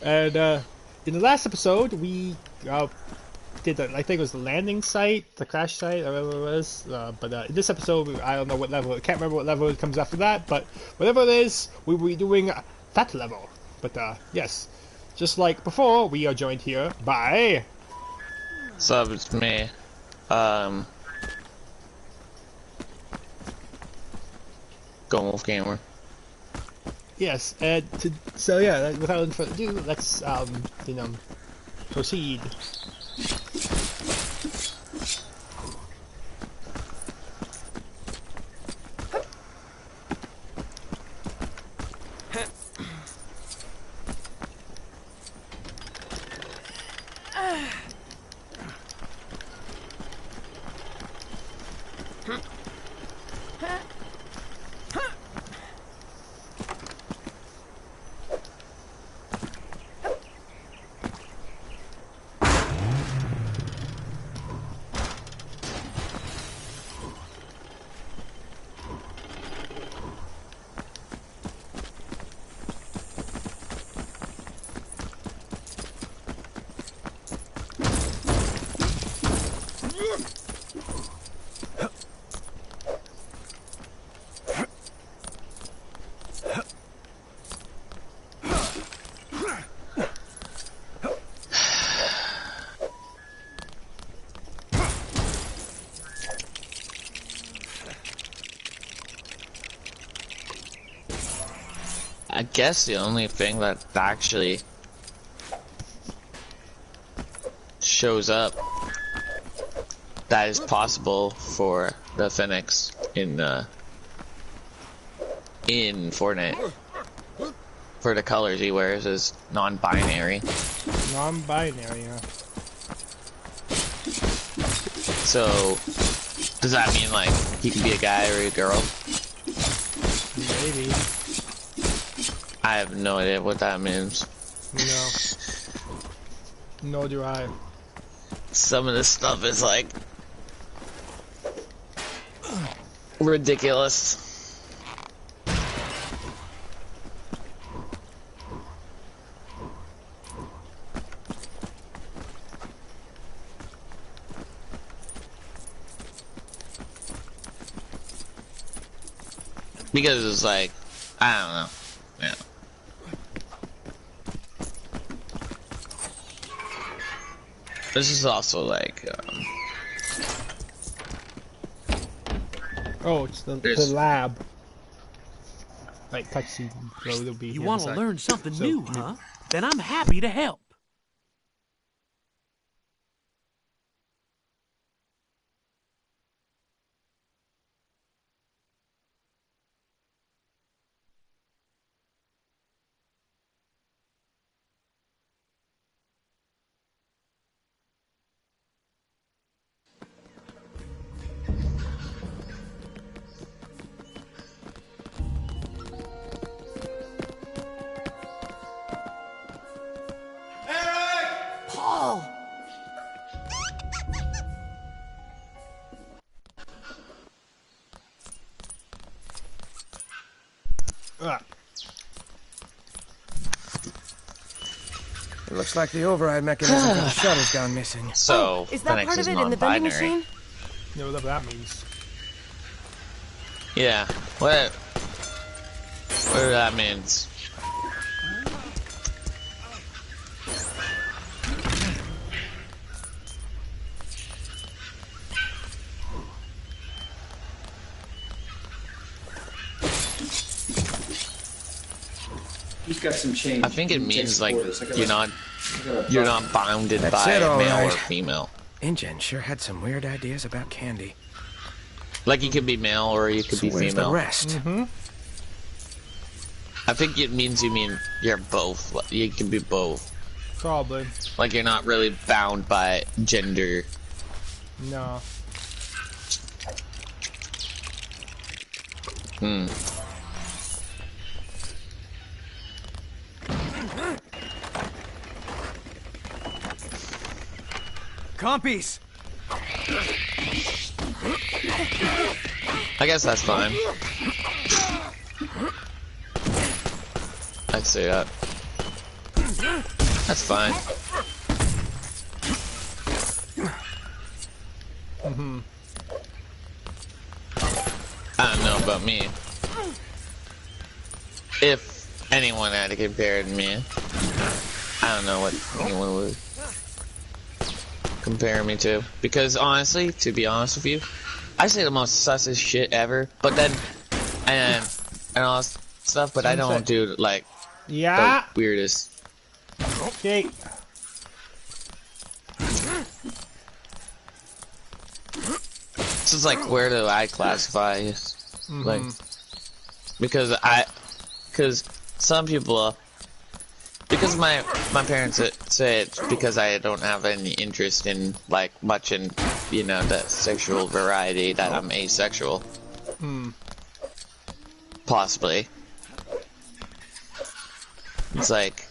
And in the last episode, we did I think it was the landing site, the crash site, or whatever it was. But in this episode, I don't know what level. I can't remember what level it comes after that. But whatever it is, we will be doing that level. But yes, just like before, we are joined here by. Sup, it's me. Go Wolf Gamer. Yes, and so yeah, without any further ado, let's proceed. I guess the only thing that actually shows up that is possible for the Phoenix in Fortnite for the colors he wears is non-binary. Non-binary, huh? So does that mean like he can be a guy or a girl? Maybe. I have no idea what that means. No. Nor do I. Some of this stuff is like ridiculous. Because it's like, I don't know. Yeah. This is also like, oh, it's the lab. Like cutscene. So it'll be. You want to learn something new, huh? Then I'm happy to help. Paul! It looks like the override mechanism for the shutter's gone missing. so Is that part of it in the vending machine? You know whatever that means. Yeah, whatever that means. He's got some change. I think it means like you're not bounded That's by it, all male or right. female. InGen sure had some weird ideas about candy. Like you could be male or you could So be where's female. the rest? Mm-hmm. I think it means you mean you're both. You can be both. Probably. Like you're not really bound by gender. No. Hmm. Compies! I guess that's fine. I'd say that. That's fine. I don't know about me. If anyone had to compare to me, I don't know what anyone would compare me to. Because honestly, to be honest with you, I say the most sussest shit ever, but then, and all this stuff, but I don't do, like, Yeah. the weirdest. Okay. This is like, where do I classify? Like, because some people, because my parents say it's because I don't have any interest in, like, much in, you know, the sexual variety, that I'm asexual. Possibly. It's like,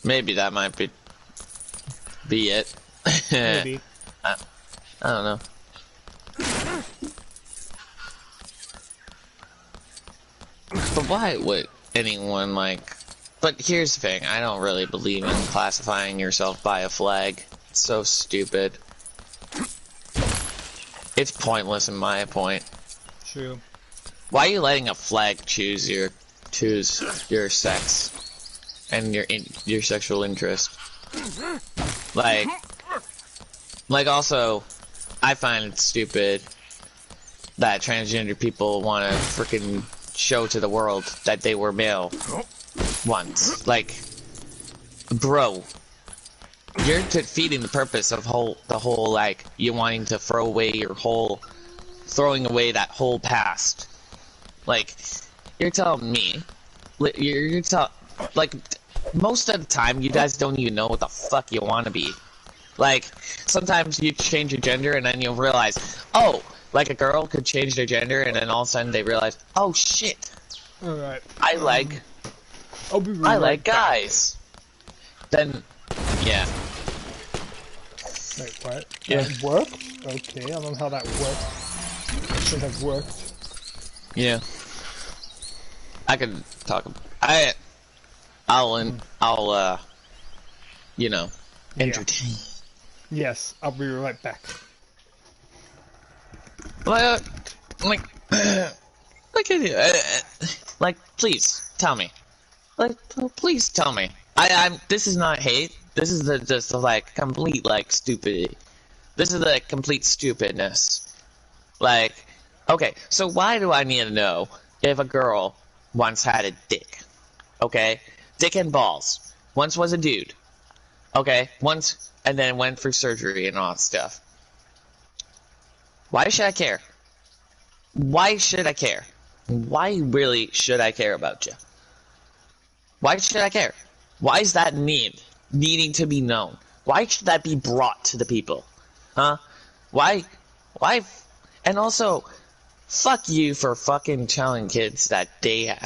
maybe that might be it. Maybe. I don't know. But why would anyone, like... But here's the thing, I don't really believe in classifying yourself by a flag. It's so stupid. It's pointless in my point. True. Why are you letting a flag choose your sex and your sexual interest? Like also, I find it stupid that transgender people want to freaking show to the world that they were male once. Like, bro, you're defeating the purpose of the whole, like, you wanting to throwing away that whole past. Like, you're telling me, like, most of the time, you guys don't even know what the fuck you want to be. Like, sometimes you change your gender and then you'll realize, oh, like a girl could change their gender and then all of a sudden they realize, oh shit, Alright. I like guys. Then, yeah. Wait, what? Yeah. That worked? Okay, I don't know how that worked. It should have worked. Yeah. I could talk. I'll you know, entertain. Yes, I'll be right back. Like, like, please tell me. Like, please tell me. This is not hate. This is just like complete like stupidity. This is the complete stupidness. Like, okay, so why do I need to know if a girl once had a dick? Okay, dick and balls. Once was a dude. Okay, once, and then went for surgery and all that stuff. Why should I care? Why should I care? Why really should I care about you? Why should I care? Why is that needing to be known? Why should that be brought to the people? Huh? Why? And also, fuck you for fucking telling kids that they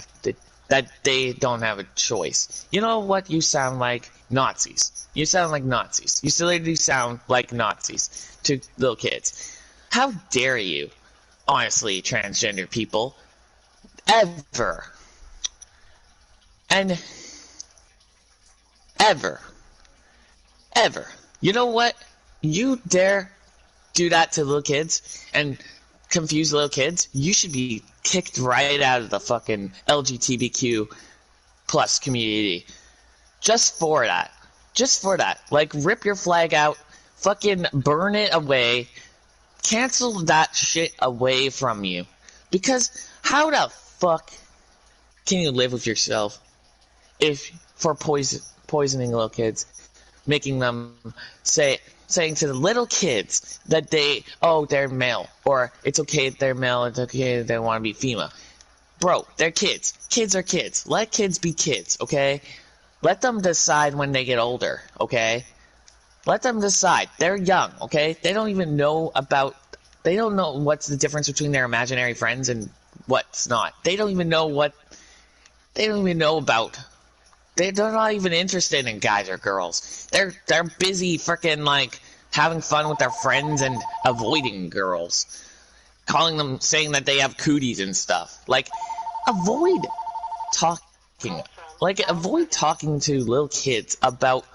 don't have a choice. You know what you sound like? Nazis. You sound like Nazis. You still do sound like Nazis to little kids. How dare you? Honestly, transgender people. Ever. And ever. You know what? You dare do that to little kids and confuse little kids? You should be kicked right out of the fucking LGBTQ plus community. Just for that. Like, rip your flag out, fucking burn it away, cancel that shit away from you. Because how the fuck can you live with yourself for poisoning little kids, making them saying to the little kids that they're male, or it's okay if they're male, it's okay if they want to be female. Bro, they're kids. Kids are kids. Let kids be kids, okay? Let them decide when they get older, okay? Let them decide. They're young, okay? They don't know what's the difference between their imaginary friends and what's not. They're not even interested in guys or girls. They're busy freaking like having fun with their friends and avoiding girls. Saying that they have cooties and stuff. Like, avoid talking. Like, avoid talking to little kids about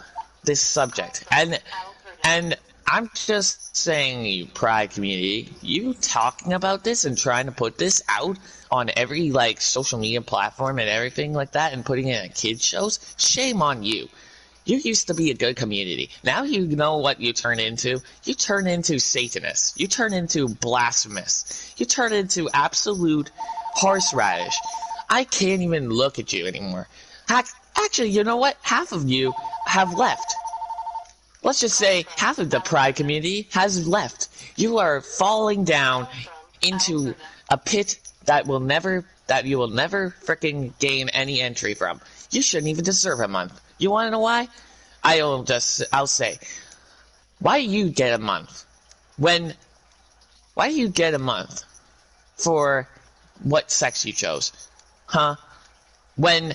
this subject. And I'm just saying, you Pride community, you talking about this and trying to put this out on every, like, social media platform and everything like that and putting it in kids shows, shame on you. You used to be a good community. Now you know what you turn into. You turn into Satanists. You turn into blasphemous. You turn into absolute horseradish. I can't even look at you anymore. Actually, you know what? Half of you have left. Let's just say half of the Pride community has left. You are falling down into a pit that you will never freaking gain any entry from. You shouldn't even deserve a month. You want to know why? I'll say, why do you get a month? Why do you get a month for what sex you chose? Huh? When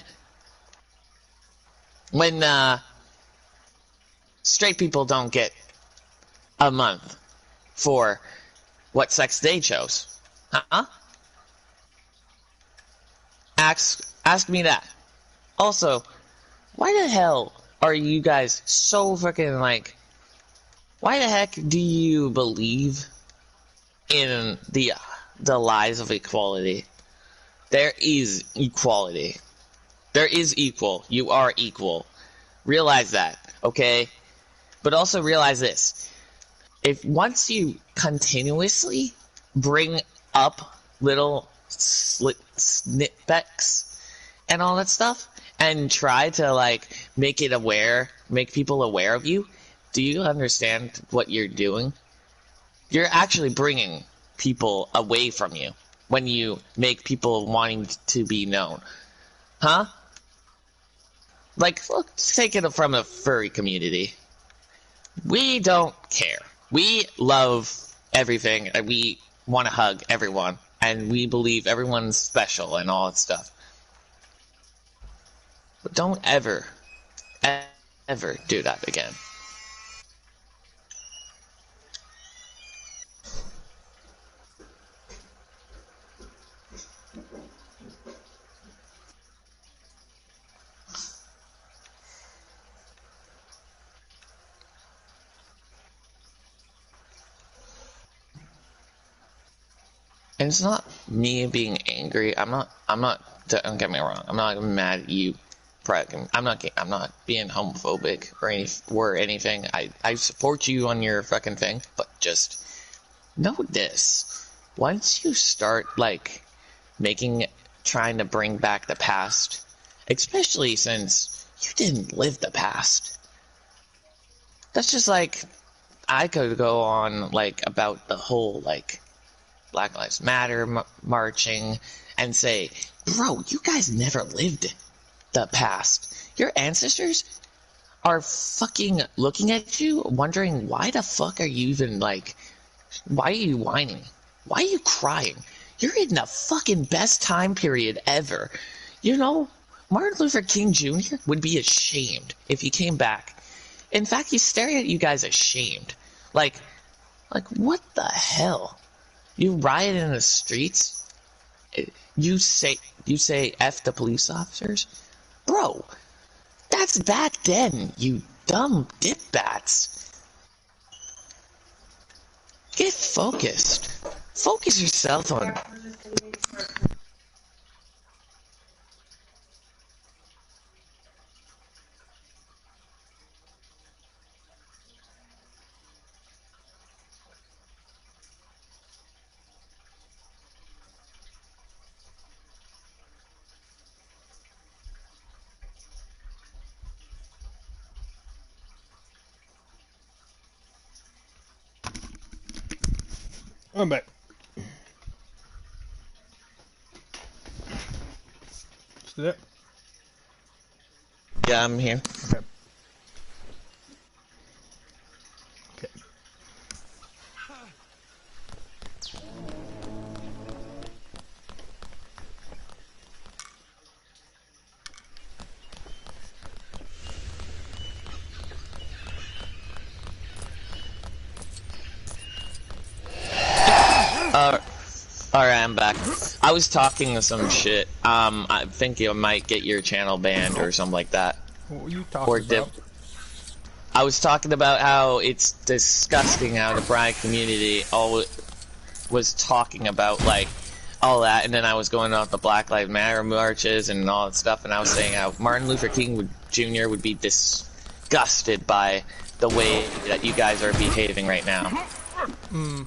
straight people don't get a month for what sex they chose. Huh? Ask me that. Also, why the hell are you guys so freaking like... Why the heck do you believe in the lies of equality? There is equality. There is equal. You are equal. Realize that, okay? But also realize this. If once you continuously bring up little snippets and all that stuff, and try to, like, make people aware of you, do you understand what you're doing? You're actually bringing people away from you when you make people wanting to be known. Huh? Like, let's take it from the furry community. We don't care. We love everything, and we want to hug everyone, and we believe everyone's special and all that stuff. But don't ever do that again. And it's not me being angry. Don't get me wrong. I'm not mad at you. I'm not being homophobic or anything. I support you on your fucking thing, but just know this. Once you start, like, trying to bring back the past, especially since you didn't live the past. That's just like, I could go on, like, about the whole, like, Black Lives Matter marching and say, bro, you guys never lived the past. Your ancestors are fucking looking at you, wondering why the fuck are you even, like, why are you whining? Why are you crying? You're in the fucking best time period ever. You know, Martin Luther King Jr. would be ashamed if he came back. In fact, he's staring at you guys ashamed. Like, what the hell? You riot in the streets? You say F the police officers? Bro, that's back then, you dumb dipbats. Get focused. Focus yourself on... I'm back. Still there? Yeah, I'm here. Okay. Okay. Alright, I'm back. I was talking some shit. I think you might get your channel banned or something like that. What were you talking about? I was talking about how it's disgusting how the Pride community was talking about, like, all that, and then I was going on the Black Lives Matter marches and all that stuff, and I was saying how Martin Luther King Jr. would be disgusted by the way that you guys are behaving right now.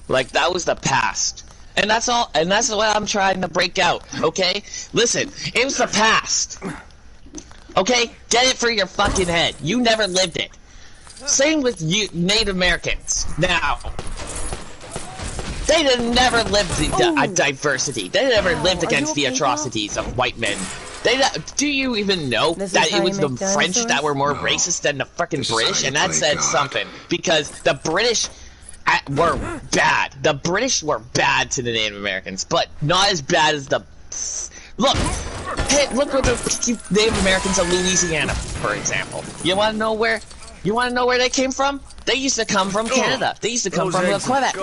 Like, that was the past. And that's all, and that's what I'm trying to break out, okay? Listen, it was the past. Okay? Get it for your fucking head. You never lived it. Same with you, Native Americans. Now, they never lived the diversity. They never lived against the atrocities of white men. Do you even know that it was the French that were more racist than the fucking British? And that said something, because the British were bad. The British were bad to the Native Americans, but not as bad as the... Look! Hey, look at the Native Americans of Louisiana, for example. You wanna know where they came from? They used to come from Canada. They used to come from Quebec.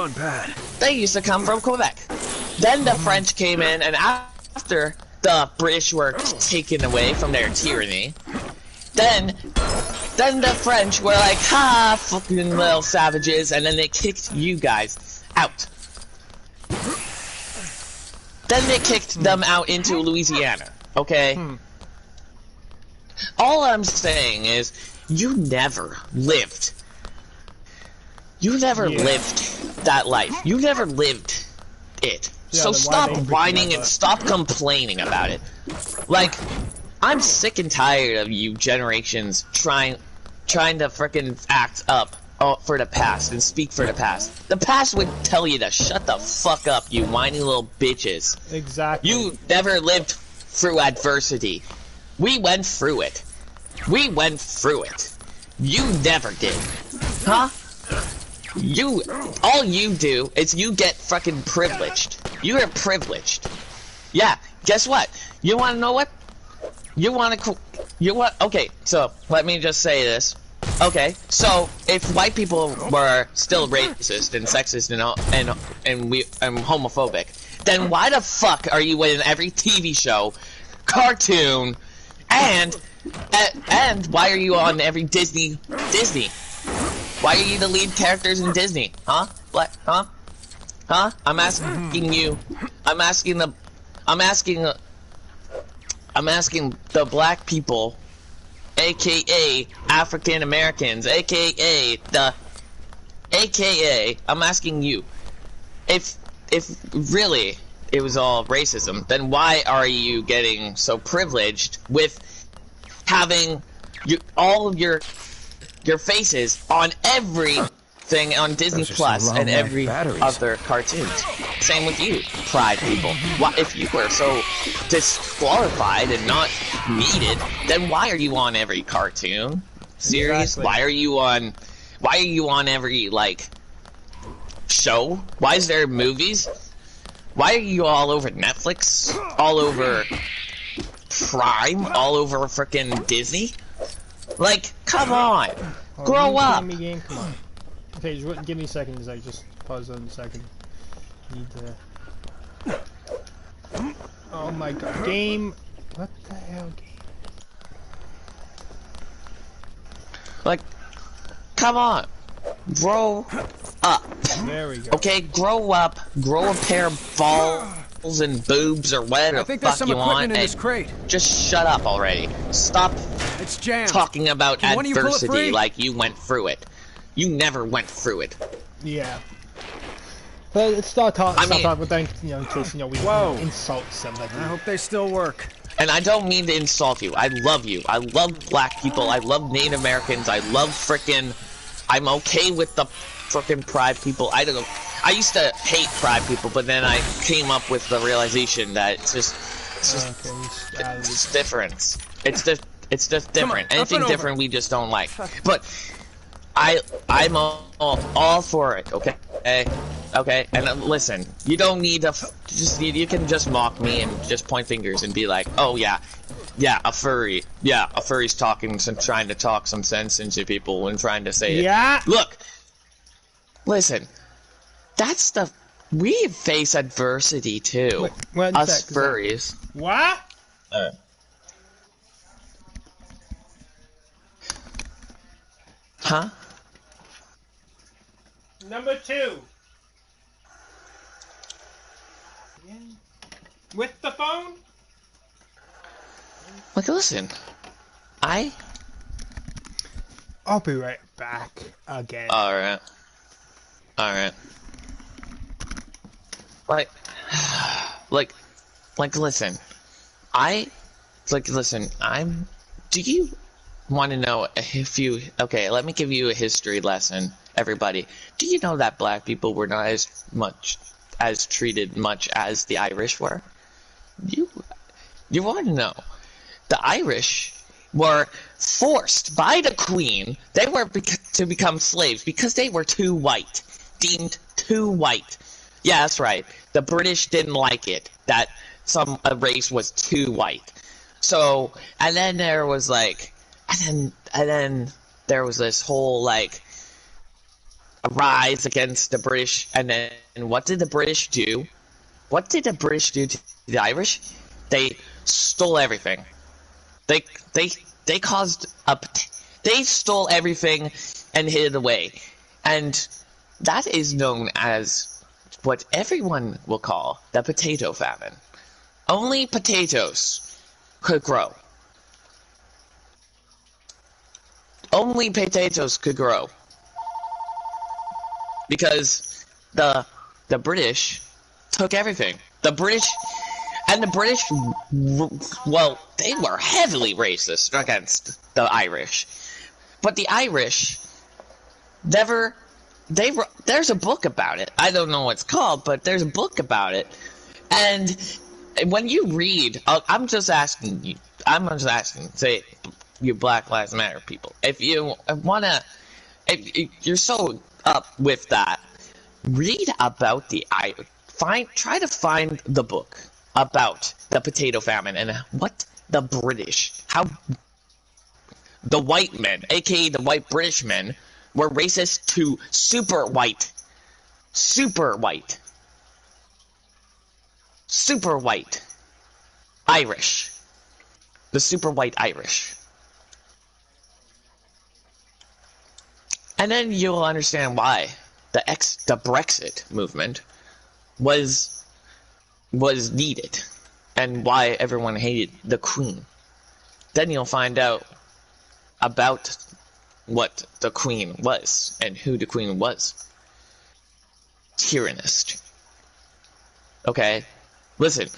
They used to come from Quebec. Then the French came in, and after the British were taken away from their tyranny, then the French were like, ha, fucking little savages, and then they kicked you guys out. Then they kicked them out into Louisiana, okay? All I'm saying is, you never lived. You never lived that life. You never lived it. Yeah, so stop whining and that? stop complaining about it. Like, I'm sick and tired of you generations trying to frickin' act up for the past and speak for the past. The past would tell you to shut the fuck up, you whiny little bitches. Exactly. You never lived through adversity. We went through it. We went through it. You never did. Huh? All you do is you get fucking privileged. You are privileged. Yeah, guess what? You wanna know what? Okay, so, let me just say this. Okay, so, if white people were still racist and sexist and homophobic, then why the fuck are you in every TV show, cartoon, and why are you on every Disney? Why are you the lead characters in Disney? Huh? What? Huh? Huh? I'm asking you. I'm asking the black people, aka African Americans, aka I'm asking you, if really it was all racism, then why are you getting so privileged with having all of your faces on everything on Disney Plus and every other cartoons? Same with you, Pride people. Why, if you were so disqualified and not needed, then why are you on every cartoon series? Exactly. Why are you on every, like, show? Why is there movies? Why are you all over Netflix? All over Prime? All over frickin' Disney? Like, come on! Grow up! Game? Come on. Okay, just give me a second as I just pause on a second. Need to... Oh my god, game! What the hell, game? Like, come on! Grow up! There we go. Okay, grow up, grow a pair of balls and boobs or whatever the fuck you want, and just shut up already. Stop talking about adversity like you went through it. You never went through it. Yeah. But it's not talking about that, you know, in case, you know, we insult somebody. I hope they still work. And I don't mean to insult you. I love you. I love black people. I love Native Americans. I love frickin'... I'm okay with the frickin' Pride people. I don't know. I used to hate Pride people, but then I came up with the realization that it's just different. It's just different. Anything different we just don't like. But I'm all for it, okay? Okay, and listen, you don't need to you can just mock me and just point fingers and be like, oh yeah, a furry's trying to talk some sense into people and trying to say it. Yeah. Look, listen, that's the We face adversity too. One Us sec, furries. What? Huh? Number 2. With the phone? Like, listen. I'll be right back again. Alright. Alright. Listen. Do you want to know okay, let me give you a history lesson, everybody. Do you know that black people were not as treated much as the Irish were? You want to know. The Irish were forced by the Queen, to become slaves because they were too white. Deemed too white. Yeah, that's right. The British didn't like it that a race was too white. So, and then there was there was this whole a rise against the British. And then what did the British do? What did the British do to the Irish? They stole everything. They stole everything and hid it away. And that is known as what everyone will call the potato famine. Only potatoes could grow. Only potatoes could grow. Because the British took everything. The British, well, they were heavily racist against the Irish. But the Irish there's a book about it. I don't know what it's called, but there's a book about it. And when you read, I'm just asking, say, you Black Lives Matter people, if you if you're so up with that, read about try to find the book about the potato famine and what the white men, aka the white British men, were racist to super white Irish. The super white Irish. And then you'll understand why the Brexit movement was needed and why everyone hated the Queen. Then you'll find out about what the Queen was and who the Queen was. Tyrannist. Okay? Listen,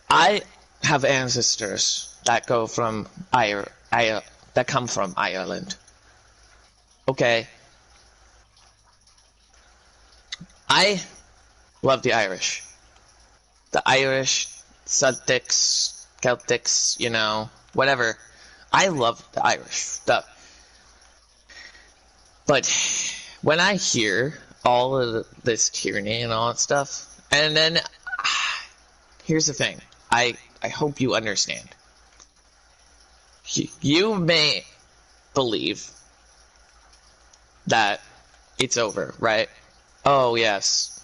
I have ancestors that go from that come from Ireland. Okay? I love the Irish. The Irish, Celtics, Celtics, whatever. I love the Irish. But when I hear all of this tyranny and all that stuff, and then here's the thing. I hope you understand. You may believe that it's over, right? Oh, yes.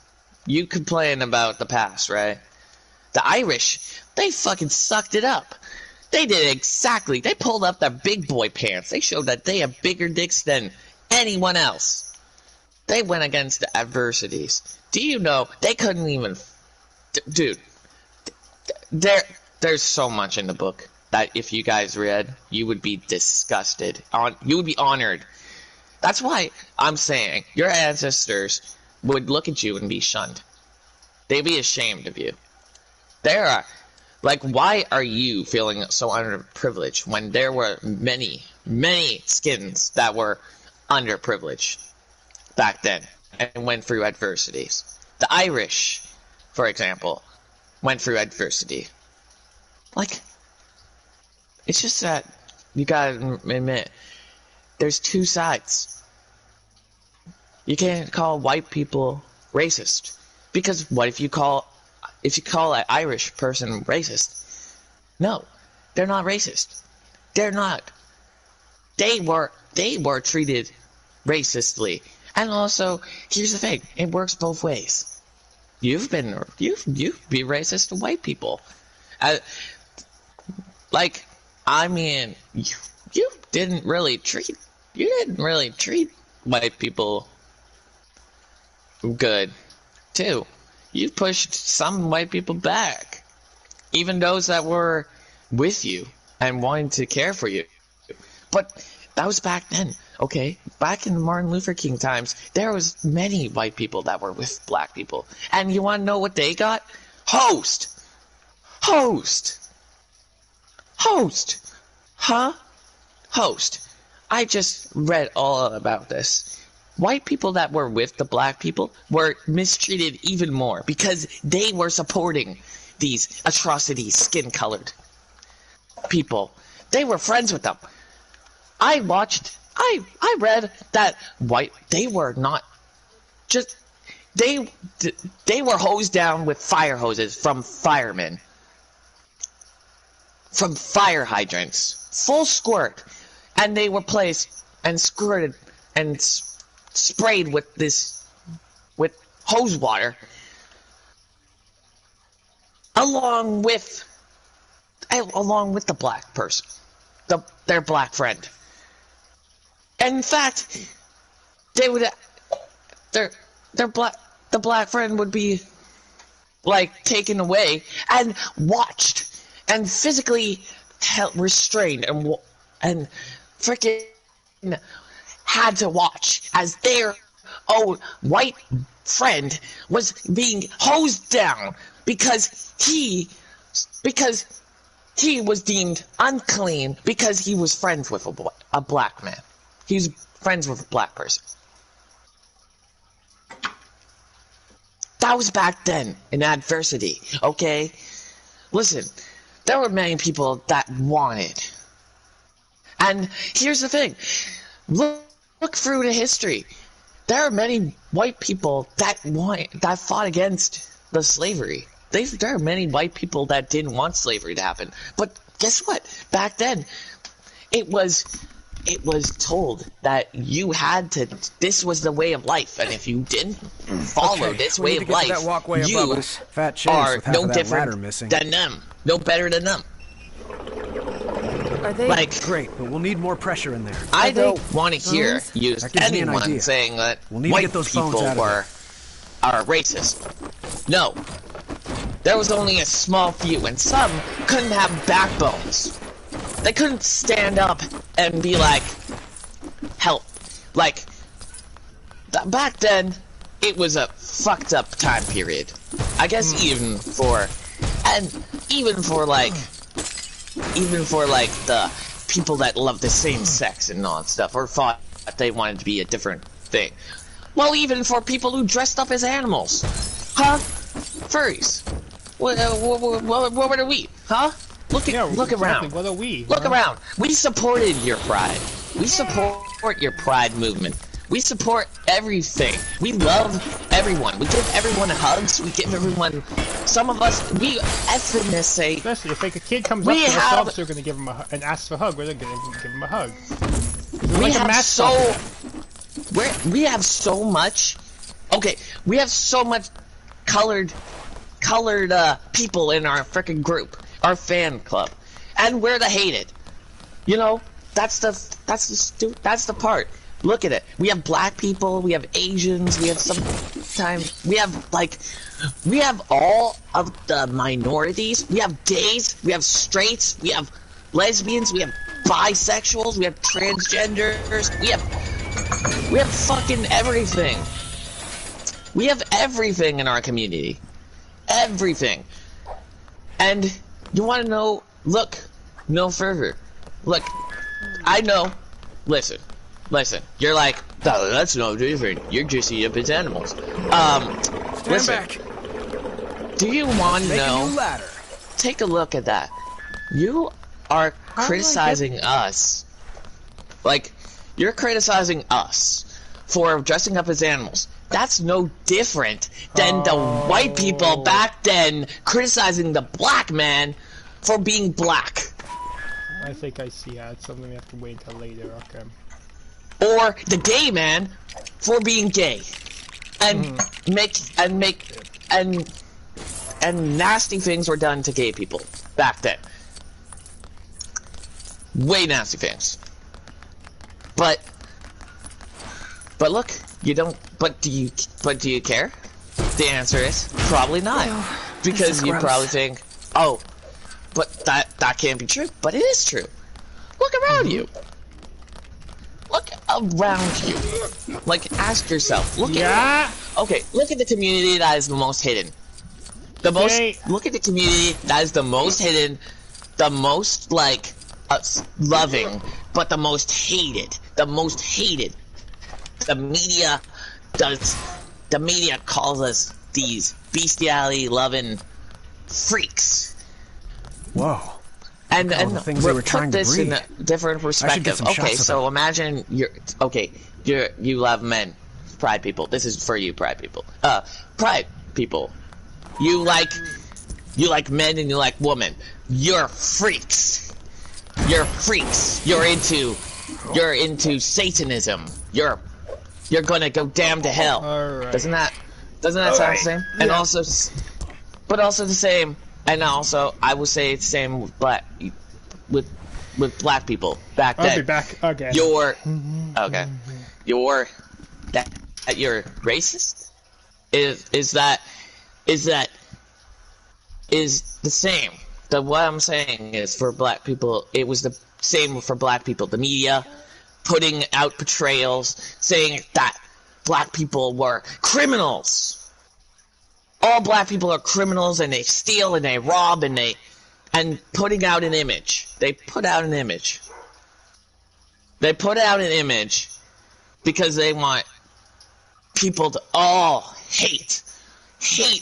You complain about the past, right? The Irish, they fucking sucked it up. They did exactly. They pulled up their big boy pants. They showed that they have bigger dicks than anyone else. They went against the adversities. Do you know they couldn't even... Dude, there's so much in the book that if you guys read, you would be disgusted. You would be honored. That's why I'm saying your ancestors would look at you and be shunned. They'd be ashamed of you. Why are you feeling so underprivileged when there were many, many skins that were underprivileged back then and went through adversities? The Irish, for example, went through adversity. It's just that you gotta admit, there's two sides. You can't call white people racist, because what if you call an Irish person racist? No, they're not racist. They're not. They were treated racistly. And also, here's the thing, it works both ways. you've be racist to white people. Like, I mean, you didn't really treat white people good, too. You pushed some white people back, even those that were with you and wanted to care for you. But that was back then, okay? Back in Martin Luther King times, there was many white people that were with black people. And you want to know what they got? Host! Huh? Host. I just read all about this. White people that were with the black people were mistreated even more because they were supporting these atrocities, skin-colored people. They were friends with them. I read that they were not just, they were hosed down with fire hoses from firemen. From fire hydrants. Full squirt. And they were placed and squirted and sprayed with hose water. Along with the black person. Their black friend. And in fact, the black friend would be like taken away and watched and physically restrained and freaking had to watch as their own white friend was being hosed down because he was deemed unclean because he was friends with a black man. He was friends with a black person. That was back then in adversity, okay? Listen, there were many people that wanted. And here's the thing. Look through the history. There are many white people that fought against the slavery. There are many white people that didn't want slavery to happen. But guess what? Back then, it was told that you had to. This was the way of life, and if you didn't follow this way of life, you are no different than them, no better than them. Are they great? But we'll need more pressure in there. I don't want to hear anyone saying that white people are racist. No. There was only a small few, and some couldn't have backbones. They couldn't stand up and be like, help. Like, back then, it was a fucked up time period. I guess even for the people that love the same sex and all that stuff, or thought that they wanted to be a different thing. Well, even for people who dressed up as animals. Huh? Furries. What are we? Huh? Look around. What are we? Look around. We supported your pride. We support your pride movement. We support everything. We love everyone. We give everyone hugs. We give everyone. Some of us, we ethnics say. Especially if like a kid comes up to us, we're going to give him and ask for a hug. We're going to give him a hug. We have so much. Okay, we have so much colored people in our freaking group, our fan club, and we're the hated. You know, that's the part. Look at it. We have black people, we have Asians, we have we have all of the minorities. We have gays, we have straights, we have lesbians, we have bisexuals, we have transgenders, we have fucking everything. We have everything in our community. Everything. And you want to know, look no further. Look, I know. Listen, you're like, oh, that's no different. You're just eating up as animals. Listen. Back. Do you want to know? Take a look at that. You are criticizing us. Like, you're criticizing us for dressing up as animals. That's no different than the white people back then criticizing the black man for being black. I think I see that. It's something we have to wait until later. Okay. Or the gay man for being gay. and and nasty things were done to gay people back then. Way nasty things. But look, you don't. But do you care? The answer is probably not, because you probably think, oh, but that can't be true. But it is true. Look around you. Look around you. Like, ask yourself. Look at. Okay, look at the community that is the most hidden. Look at the community that is the most hidden, the most like loving, but the most hated. The most hated. The media calls us these bestiality loving freaks. Whoa. And the things they were trying put to this breed. in a different perspective. Okay, so imagine you love men, pride people. This is for you, pride people. Pride people. You like men and you like women. You're freaks. You're freaks. You're into Satanism. You're gonna go damn to hell. Alright. Doesn't that sound the same? And also, but also the same. And also, I will say it's the same with black people back then. I'll be back again. You're racist. Is the same. What I'm saying is, for black people, it was the same for black people. The media putting out portrayals saying that black people were criminals. All black people are criminals, and they steal and they rob and putting out an image. They put out an image. They put out an image because they want people to all hate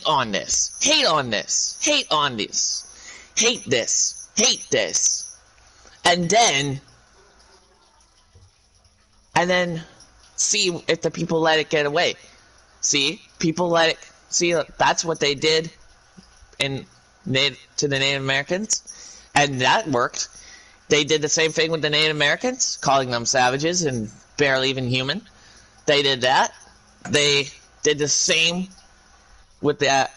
on this, hate on this, hate on this, hate this, hate this, and then see if the people let it get away. See, people let it. See, that's what they did to the Native Americans, and that worked. They did the same thing with the Native Americans, calling them savages and barely even human. They did that. They did the same with the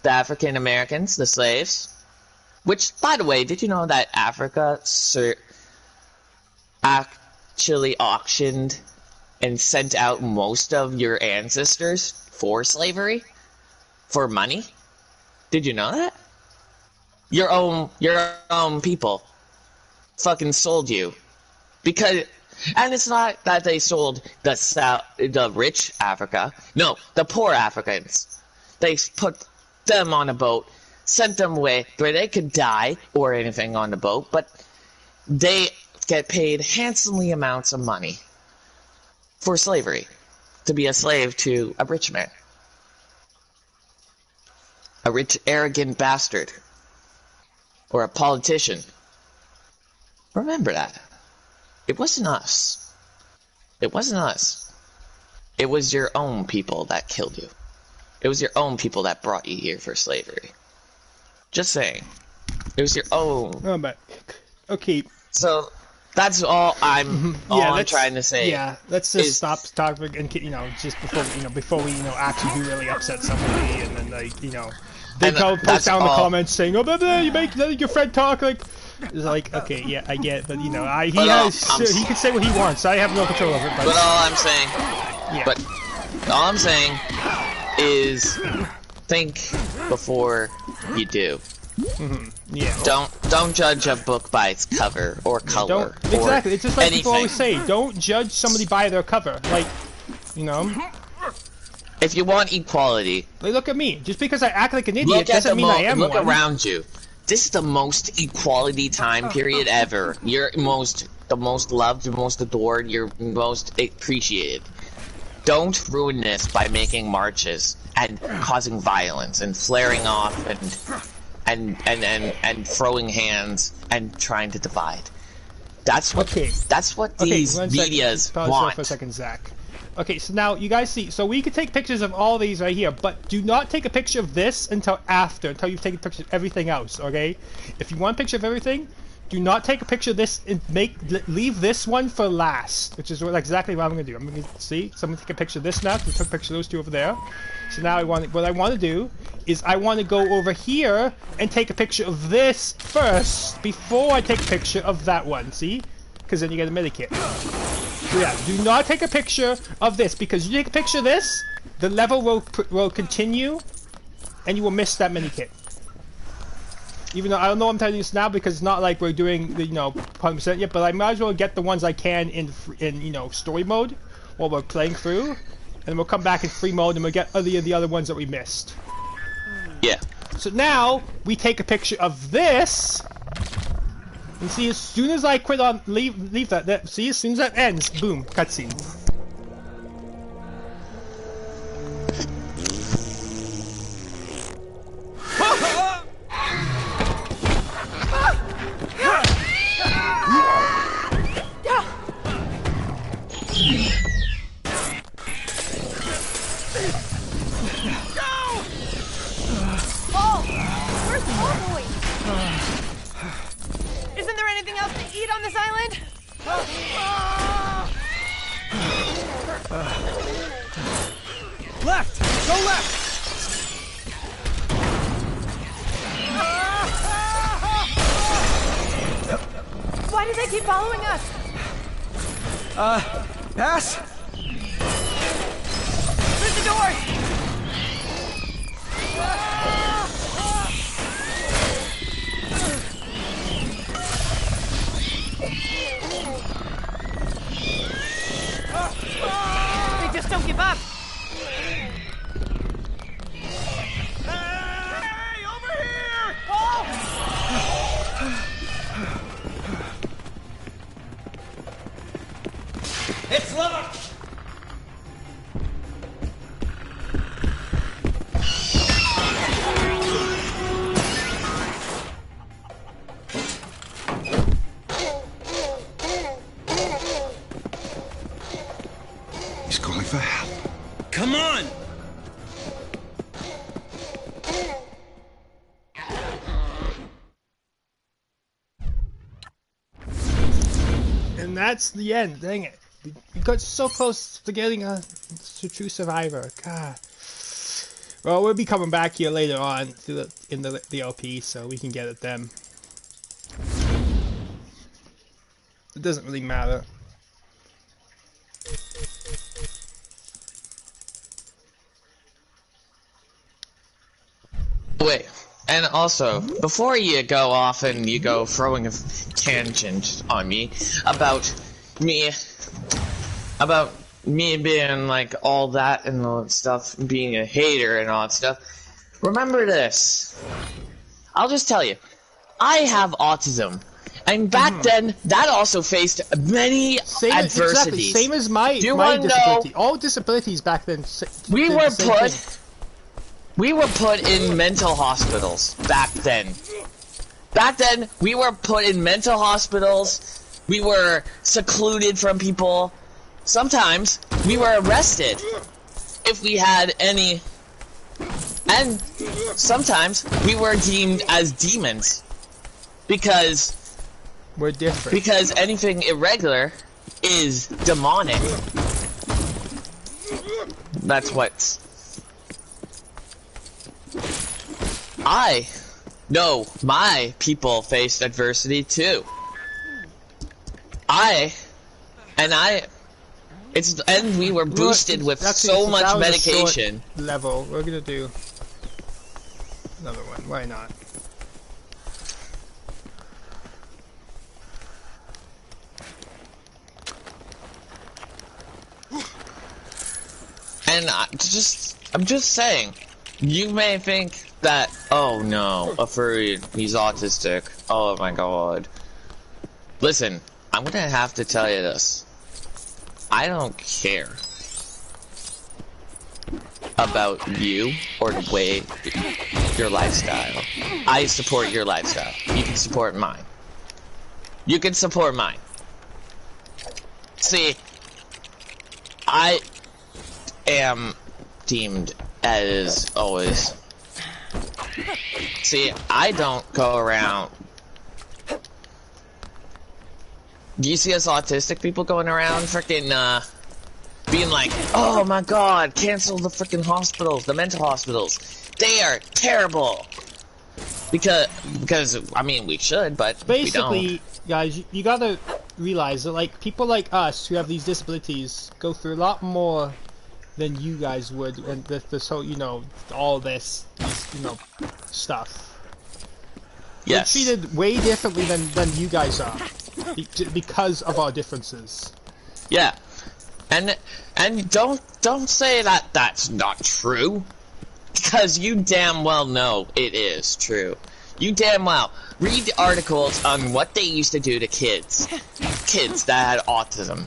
African Americans, the slaves. Which, by the way, did you know that Africa actually auctioned and sent out most of your ancestors for slavery? For money? Did you know that? Your own people fucking sold you. And it's not that they sold the rich Africa. No, the poor Africans. They put them on a boat, sent them away where they could die or anything on the boat, but they get paid handsomely amounts of money for slavery, to be a slave to a rich man. A rich, arrogant bastard. Or a politician. Remember that. It wasn't us. It wasn't us. It was your own people that killed you. It was your own people that brought you here for slavery. Just saying. It was your own. Oh, but okay. So that's all I'm trying to say. Yeah, let's just stop talking and just before we actually do really upset somebody, and then they post down the comments saying, "Oh, blah, blah, you make your friend talk like." It's like, okay, yeah, I get it, but he can say what he wants. So I have no control over it. But all I'm saying is think before you do. Yeah. Don't judge a book by its cover or color. Exactly. It's just like anything. people always say, don't judge somebody by their cover. Like, if you want equality, like, look at me. Just because I act like an idiot doesn't mean I am one. Look around you. This is the most equality time period ever. You're the most loved, the most adored, you're most appreciated. Don't ruin this by making marches and causing violence and flaring off and throwing hands and trying to divide. That's what these medias want. For a second, Zach. Okay, so now you guys see. So we can take pictures of all these right here, but do not take a picture of this until you've taken pictures of everything else. Okay, if you want a picture of everything, do not take a picture of this and leave this one for last, which is exactly what I'm gonna do. I'm gonna see. So I'm gonna take a picture of this now. So I took a picture of those two over there. So now what I want to do is I want to go over here and take a picture of this first before I take a picture of that one. See? Because then you get a medikit. So yeah, do not take a picture of this, because you take a picture of this, the level will continue, and you will miss that medikit. Even though I don't know I'm telling you this now, because it's not like we're doing the 100% yet, but I might as well get the ones I can in story mode while we're playing through, and then we'll come back in free mode and we'll get the other ones that we missed. Yeah. So now we take a picture of this. And see, as soon as I quit on leave that see, as soon as that ends, boom, cutscene. Isn't there anything else to eat on this island? Left! Go left! Why do they keep following us? Pass? Through the doors! They just don't give up. Hey, over here! It's locked! He's calling for help. Come on! And that's the end. Dang it. We got so close to getting a true survivor. God. Well, we'll be coming back here later on in the LP, so we can get at them. It doesn't really matter. Wait, and also, before you go off and you go throwing a tangent on me about me being like all that and all that stuff, being a hater and all that stuff, remember this. I'll just tell you, I have autism. And back then, that also faced many adversities. Exactly, same as my disability. All disabilities back then. We were put in mental hospitals back then. Back then, we were put in mental hospitals. We were secluded from people. Sometimes, we were arrested if we had any. And sometimes, we were deemed as demons. Because we're different. Because anything irregular is demonic. That's what I know. My people faced adversity too. And we were boosted with so much medication. Level. We're gonna do another one. Why not? And I'm just saying, you may think that, oh no, a furry, he's autistic. Oh my god. Listen, I'm gonna have to tell you this. I don't care about you or the way your lifestyle. I support your lifestyle. You can support mine. You can support mine. See, I am deemed as always. See, I don't go around Do you see us autistic people going around freaking, being like, oh my god, cancel the freaking hospitals, the mental hospitals. They are terrible. Because I mean, we should, but Basically, we don't. guys, you gotta realize that, like, people like us who have these disabilities go through a lot more than you guys would, and this whole, you know, all this, you know, stuff. Yes. We're treated way differently than you guys are, because of our differences. Yeah. And don't say that that's not true, because you damn well know it is true. You damn well read articles on what they used to do to kids that had autism.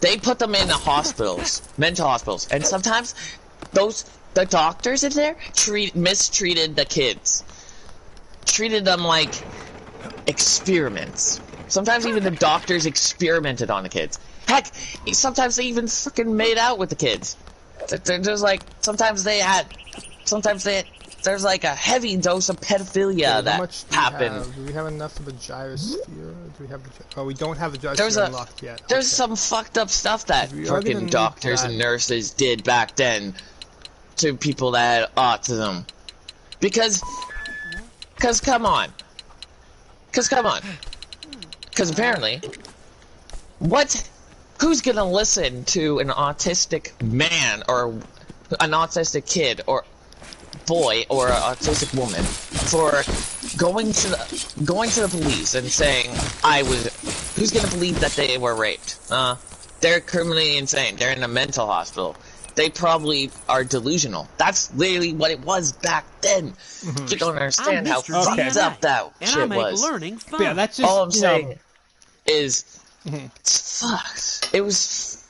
They put them in the hospitals, mental hospitals, and sometimes the doctors in there mistreated the kids, treated them like experiments. Sometimes even the doctors experimented on the kids. Heck, sometimes they even freaking made out with the kids. There's like sometimes there's like a heavy dose of pedophilia that happened. Do we have enough of the gyrosphere? Do we have oh, we don't have the gyrosphere unlocked yet. There's some fucked up stuff that freaking doctors and nurses did back then to people that had autism. Because come on. Because apparently, who's gonna listen to an autistic man or an autistic kid or boy or an autistic woman for going to the police and saying who's gonna believe that they were raped? They're criminally insane. They're in a mental hospital. They probably are delusional. That's literally what it was back then. You don't understand how fucked up that shit was. Learning fun. Yeah, that's just all I'm saying is it's fucked. It was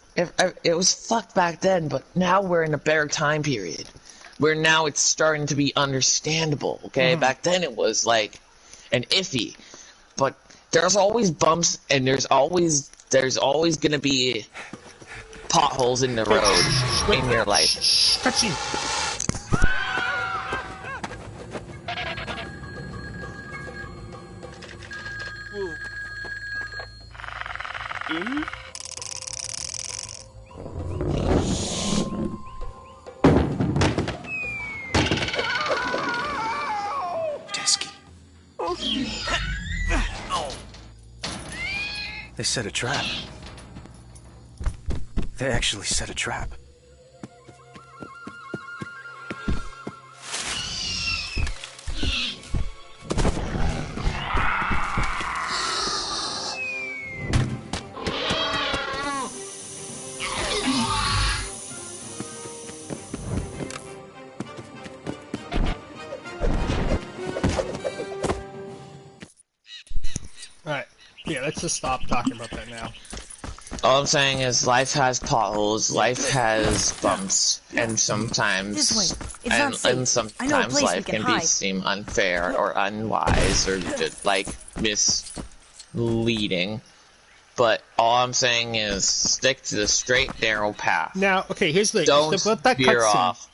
fucked back then, but now we're in a better time period where now it's starting to be understandable. Okay, back then it was like an iffy, but there's always bumps and there's always gonna be potholes in the road in your life. Cutscene. They set a trap. They actually set a trap. Alright. Yeah, let's just stop talking about that now. All I'm saying is life has potholes, life has bumps, and sometimes and sometimes life can seem unfair or unwise or just like misleading. But all I'm saying is stick to the straight, narrow path. Now, okay, here's the Don't that veer cutscene. off.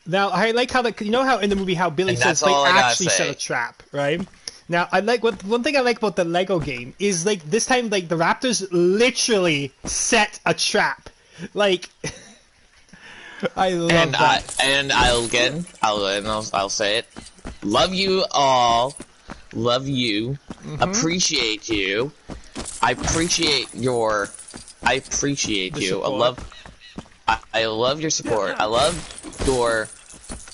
Now, I like how you know how in the movie how Billy And says that's they all I gotta actually set say. a trap, right? Now, I like one thing I like about the Lego game is like this time like the Raptors literally set a trap. Like I love that. I'll say it. Love you all. Love you. Appreciate you. I appreciate you. Support. I love your support. I love your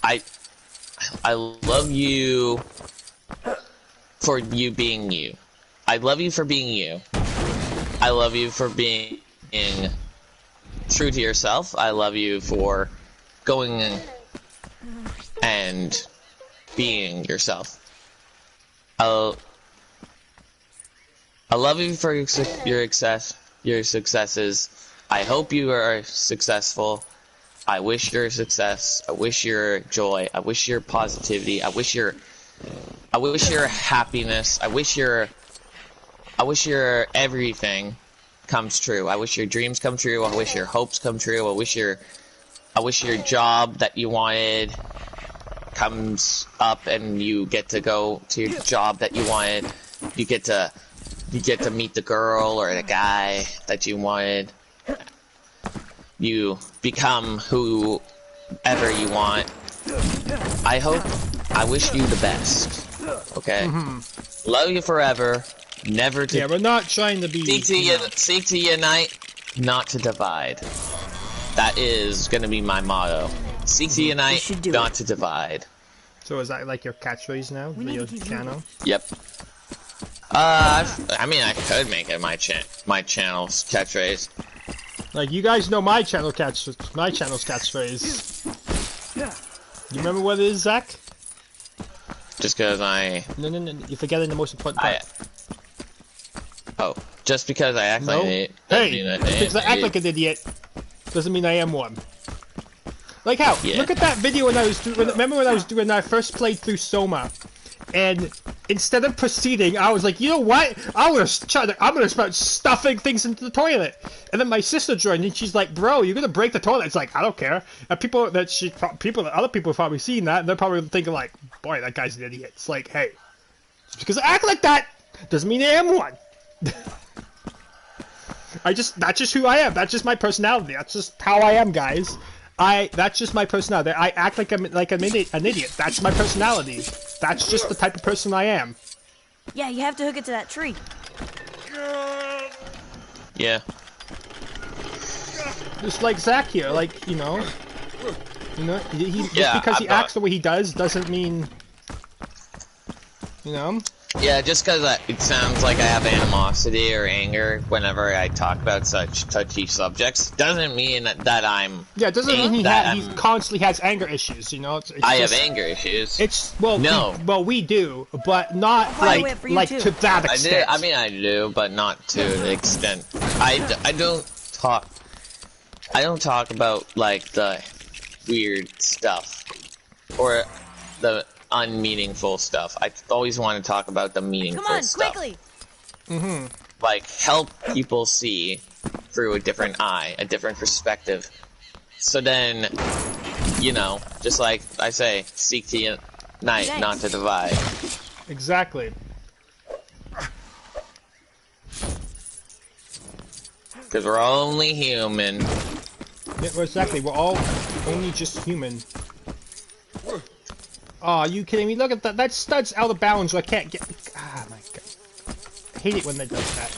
I love you for you being you. I love you for being you. I love you for being true to yourself. I love you for going and being yourself. I love you for your successes. I hope you are successful. I wish your success. I wish your joy. I wish your positivity. I wish your happiness. I wish your everything comes true. I wish your dreams come true. I wish your hopes come true. I wish your job that you wanted comes up and you get to go to your job that you wanted. You get to You get to meet the girl or the guy that you wanted. You become whoever you want. I wish you the best. Okay? Love you forever. Never to... Yeah, we're not trying to be... Seek to unite, not to divide. That is gonna be my motto. Seek to unite, not to divide. So is that like your catchphrase now? Your channel? Yep. I mean, I could make it my channel's catchphrase. Like, you guys know my channel's catchphrase. You remember what it is, Zach? Just because No, you're forgetting the most important part. Oh, just because I act like an idiot. Hey, because I act like an idiot doesn't mean I am one. Like how? Yeah. Look at that video when I was remember when I first played through Soma, and instead of proceeding, I was like, you know what? I'm gonna start stuffing things into the toilet. And then my sister joined, and she's like, bro, you're gonna break the toilet. It's like, I don't care. And other people have probably seen that, and they're probably thinking like, boy, that guy's an idiot. It's like, hey, just because I act like that doesn't mean I am one. That's just who I am. That's just my personality. That's just how I am, guys. That's just my personality. I act like I'm an idiot. That's my personality. That's just the type of person I am. Yeah, you have to hook it to that tree. Yeah. Just like Zach here, like, just because he acts the way he does doesn't mean, Yeah, just because it sounds like I have animosity or anger whenever I talk about such touchy subjects doesn't mean that I'm... Yeah, it doesn't mean he constantly has anger issues, I have anger issues. We do, but not like to that extent. I do, but not to the extent. I don't talk about, like, the weird stuff. Or the unmeaningful stuff. I always want to talk about the meaningful stuff. Come on, quickly! Like, help people see through a different eye, a different perspective. So then, just like I say, seek to unite, not to divide. Exactly. Because we're all only human. Yeah, exactly, we're all only just human. Aw, you kidding me? Look at that. That stud's out of bounds, so I can't get... Ah, my god. I hate it when they does that.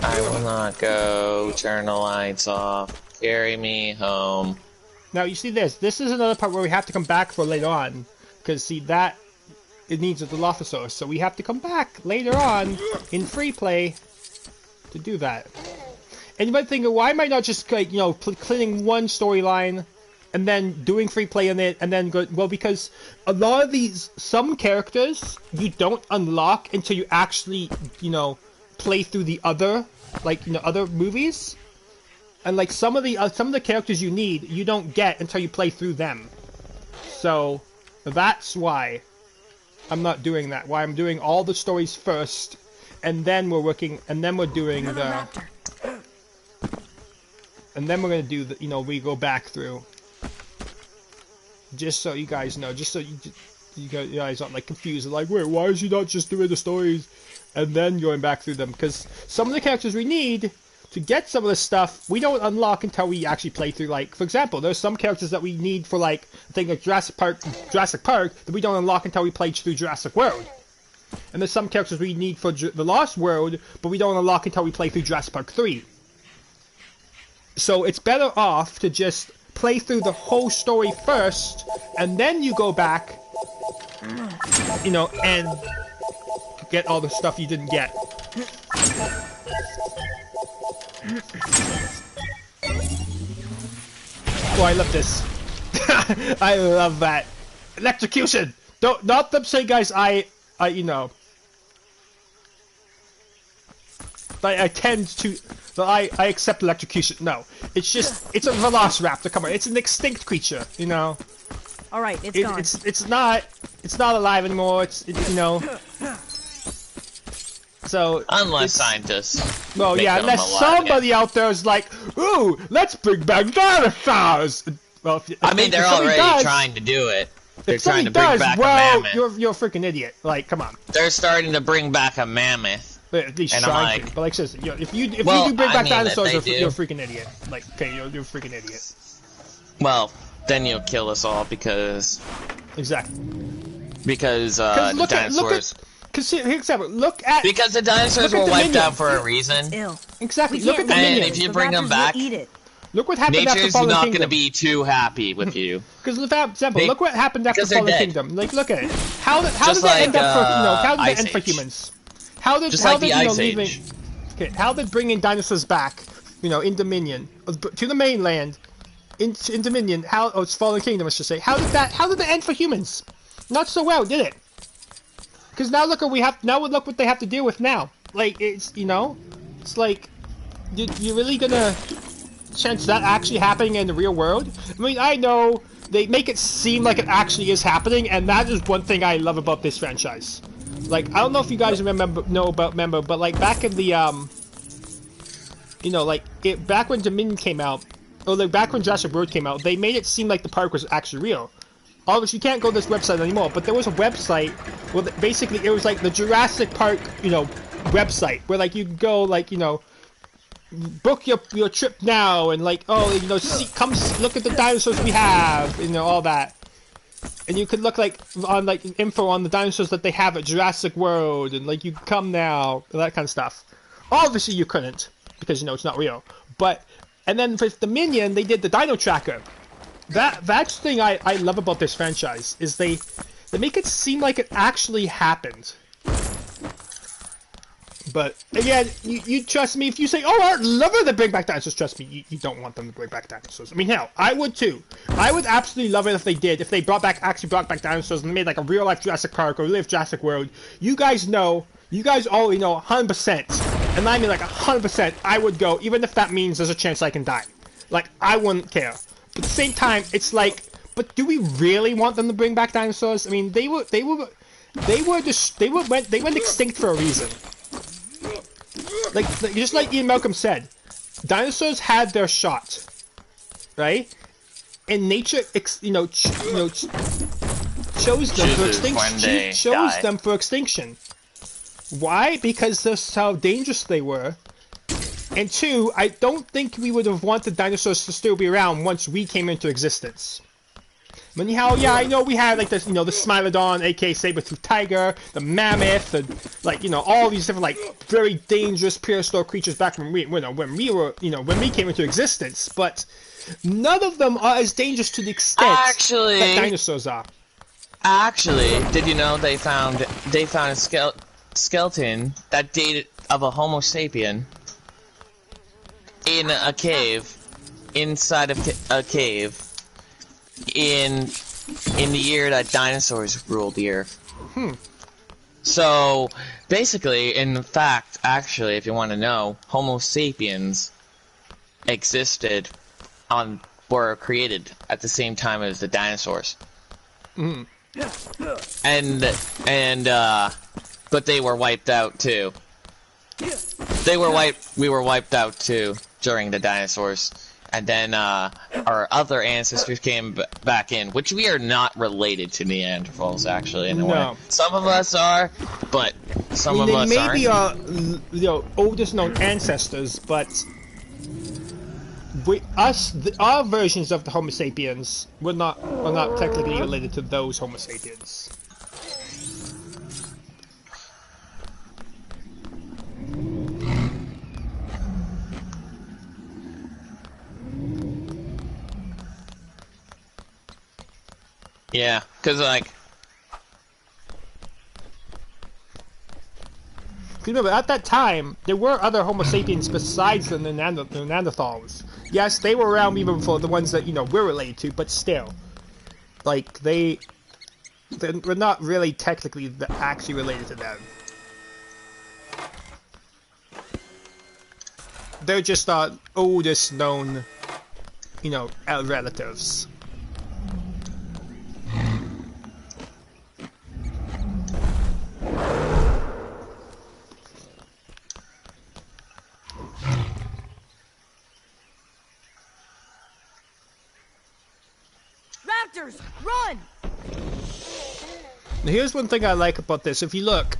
I will not go. Turn the lights off. Carry me home. Now, you see this. This is another part where we have to come back for later on. Because, see, that... It needs a Dilophosaurus, so we have to come back later on in free play to do that. And you might think, why am I not just, like, cleaning one storyline and then doing free play in it, and then go... Well, because a lot of some characters, you don't unlock until you actually, play through the other, other movies. And, like, some of the characters you need, you don't get until you play through them. So, that's why I'm not doing that. Why I'm doing all the stories first, and then we're doing the... And then we're gonna do the, we go back through. Just so you guys know, just so you guys aren't like confused, like, wait, why is he not just doing the stories and then going back through them? Because some of the characters we need to get some of the stuff, we don't unlock until we actually play through, like, for example, there's some characters that we need for, like, I think like Jurassic Park, that we don't unlock until we play through Jurassic World. And there's some characters we need for The Lost World, but we don't unlock until we play through Jurassic Park 3. So it's better off to just play through the whole story first, and then you go back, and get all the stuff you didn't get. Oh, I love this. I love that. Electrocution! Not them saying, guys, I tend to... I accept electrocution. No. It's a velociraptor. Come on. It's an extinct creature, Alright, it's gone. It's not alive anymore. So... Unless scientists. Well, yeah, unless somebody out there is like, ooh, let's bring back dinosaurs! Well, they're already trying to do it. They're If trying somebody to bring does, back a well, mammoth. you're a freaking idiot. Like, come on. They're starting to bring back a mammoth. At least And I'm trying to. like- But like, seriously, if you do Well, bring I back mean, if dinosaurs, they you're a do- freaking idiot. Like, okay, you're a freaking idiot. Well, then you'll kill us all because Exactly. the dinosaurs. Because here, example, look at Because the dinosaurs look at were wiped Dominion. out for a reason. Ill. exactly. We Look can't at leave And Dominion. if you The bring them raptors back, will eat it. Look what happened after nature's Fallen not Kingdom. going to be too happy with you. Because for example, They- look what happened after because they're Fallen dead. Kingdom. Like, look at it. How did Just that end like, up for how did Ice that end for Age. humans? How did Just how like did the Ice leaving? Age. Okay, how did bringing dinosaurs back, in Dominion to the mainland, in Dominion? It's Fallen Kingdom, I should say. How did that end for humans? Not so well, did it? Because now look what they have to deal with now. Like it's it's like you're really gonna chance that actually happening in the real world? I mean, I know they make it seem like it actually is happening, and that is one thing I love about this franchise. Like, I don't know if you guys remember, but like back in the back when Dominion came out, or like back when Jurassic World came out, they made it seem like the park was actually real. Obviously, you can't go to this website anymore, but there was a website where basically it was like the Jurassic Park, website where like you could go book your trip now and like come look at the dinosaurs we have, all that, and you could look like on like info on the dinosaurs that they have at Jurassic World, and like you can come now, and that kind of stuff. Obviously, you couldn't because it's not real. And then with Dominion, they did the Dino Tracker. That's the thing I love about this franchise is they make it seem like it actually happened. But again, you trust me if you say, "Oh, I'd love it to bring back dinosaurs." Trust me, you don't want them to bring back dinosaurs. I mean, hell, I would too. I would absolutely love it if they did. If they actually brought back dinosaurs and made like a real life Jurassic Park or live Jurassic World. You guys already know 100%, and I mean like 100%. I would go, even if that means there's a chance I can die. Like, I wouldn't care. But at the same time, it's like, but do we really want them to bring back dinosaurs? I mean, they went extinct for a reason. Like just like Ian Malcolm said, dinosaurs had their shot, right? And nature, chose them for extinction. Chose them for extinction. Why? Because that's how dangerous they were. And two, I don't think we would have wanted dinosaurs to still be around once we came into existence. I mean, I know we had like this, the Smilodon, aka saber-toothed tiger, the mammoth, and like all these different like very dangerous prehistoric creatures back when we came into existence. But none of them are as dangerous to the extent that dinosaurs are. Actually, did you know they found a skeleton that dated of a Homo sapien in a cave, inside of a cave, in the year that dinosaurs ruled the earth. So basically, in fact, actually, if you want to know, Homo sapiens were created at the same time as the dinosaurs. But they were wiped out too. We were wiped out too during the dinosaurs. And then our other ancestors came back in, which we are not related to Neanderthals, actually, in a way. Some of us are, but some of us aren't. They may be our oldest known ancestors, but our versions of the Homo sapiens are not technically related to those Homo sapiens. Yeah, because like, remember at that time there were other Homo sapiens besides the Neanderthals. Yes, they were around even before the ones that we're related to, but still, like we're not really technically actually related to them. They're just our oldest known, relatives. Raptors, run! Now, here's one thing I like about this. If you look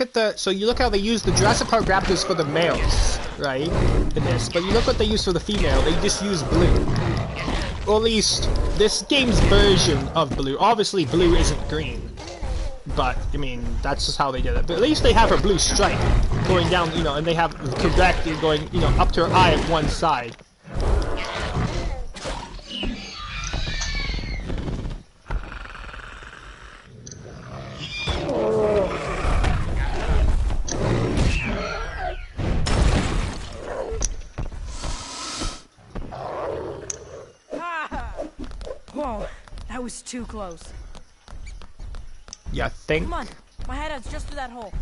at the, so you look how they use the Jurassic Park raptors for the males, right, in this, but you look what they use for the female, they just use blue. Or at least, this game's version of blue. Obviously, blue isn't green. But, I mean, that's just how they did it. But at least they have her blue stripe going down, you know, and they have correct going, you know, up to her eye at one side. Whoa, that was too close. Yeah, think. Come on, my hideout's just through that hole.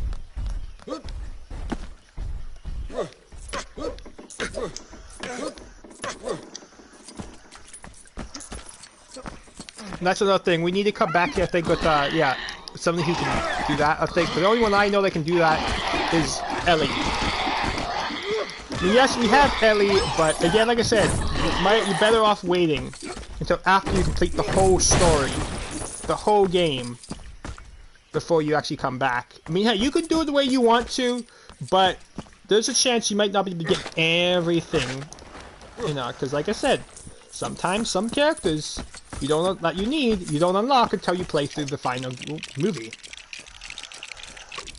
That's another thing. We need to come back here, I think, with, yeah, somebody who can do that, I think. But the only one I know that can do that is Ellie. I mean, yes, we have Ellie, but again, like I said, you're better off waiting until after you complete the whole story, the whole game, before you actually come back. I mean, yeah, you can do it the way you want to, but there's a chance you might not be able to get everything, you know, because like I said, sometimes some characters you don't unlock until you play through the final movie.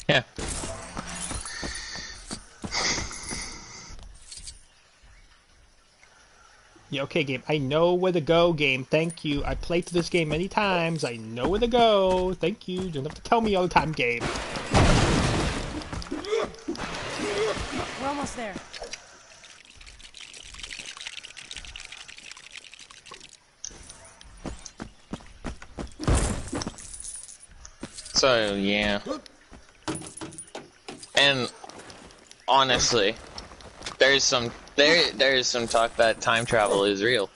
Yeah. Yeah, okay, game. I know where to go, game. Thank you. I played through this game many times. I know where to go. Thank you. You don't have to tell me all the time, game. We're almost there. So, yeah. And honestly, there's some talk that time travel is real.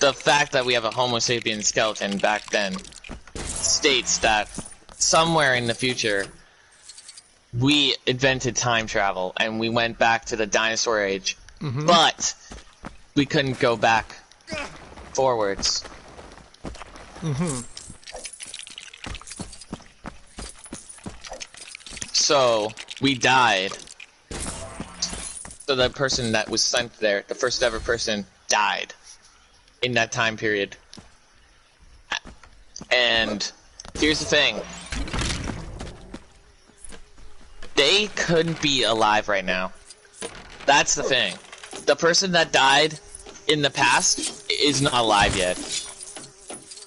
The fact that we have a Homo sapien skeleton back then states that somewhere in the future we invented time travel and we went back to the dinosaur age, but we couldn't go back forwards. So we died. So the person that was sent there, the first ever person, died in that time period. And here's the thing. They couldn't be alive right now. That's the thing. The person that died in the past is not alive yet.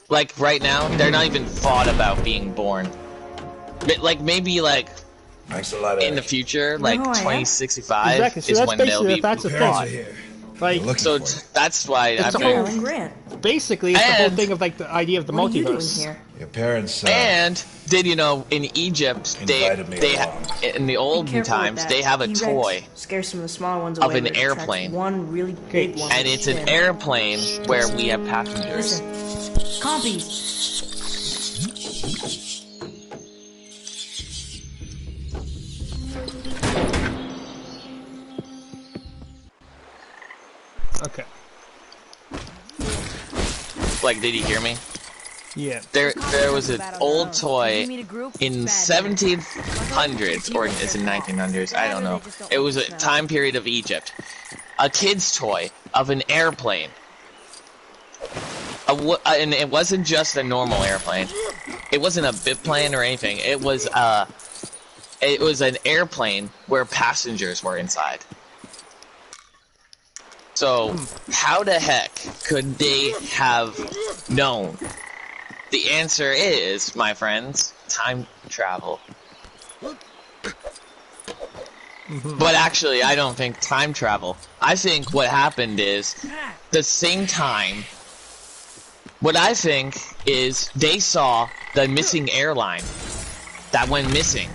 Like, right now, they're not even thought about being born. Like, maybe, like, Thanks a lot, in the future, like 2065, Exactly. So is that's when they'll basically be that's the thought. thing. Like, So that's why it's I the figured. whole, Grant, basically, it's the whole And- thing of like the idea of the what are you doing multiverse. here? Your parents And did you know in Egypt Invited me along. in the Be olden careful with times that. they have a T-Rex toy scares some of the smaller ones of away, an but it attracts airplane. one really big one. and it's an instead. airplane where we have passengers. Listen, compies. Okay. Like, did you hear me? Yeah. There was an old toy in 1700s, or is it 1900s? I don't know. It was a time period of Egypt. A kid's toy of an airplane. And it wasn't just a normal airplane. It wasn't a biplane or anything. It was an airplane where passengers were inside. So, how the heck could they have known? The answer is, my friends, time travel. But actually, I don't think time travel. I think what happened is, the same time, what I think is they saw the missing airline that went missing.